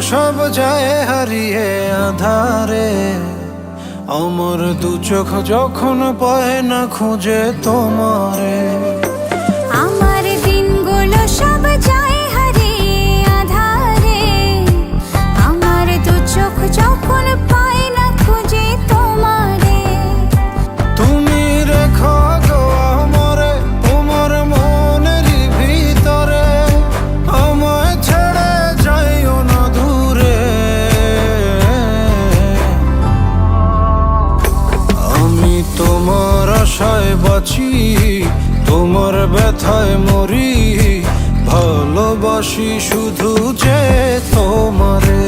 সব যায় হারিয়ে আধারে, আমার দু চোখ যখন পায় না খুঁজে তোমারে। আমার দিনগুলো সব যায় হারিয়ে আধারে, আমার দু চোখ যখন পায় না খুঁজে তোমারে। তুমি রেখো গো আমরে তোমার মনের ভিতরে, আমায় ছেড়ে যাইও না দূরে। আমি তোমার আশায় বাঁচি, তোমার ব্যথায় মরি, ভালোবাসি শুধু যে তোমারে।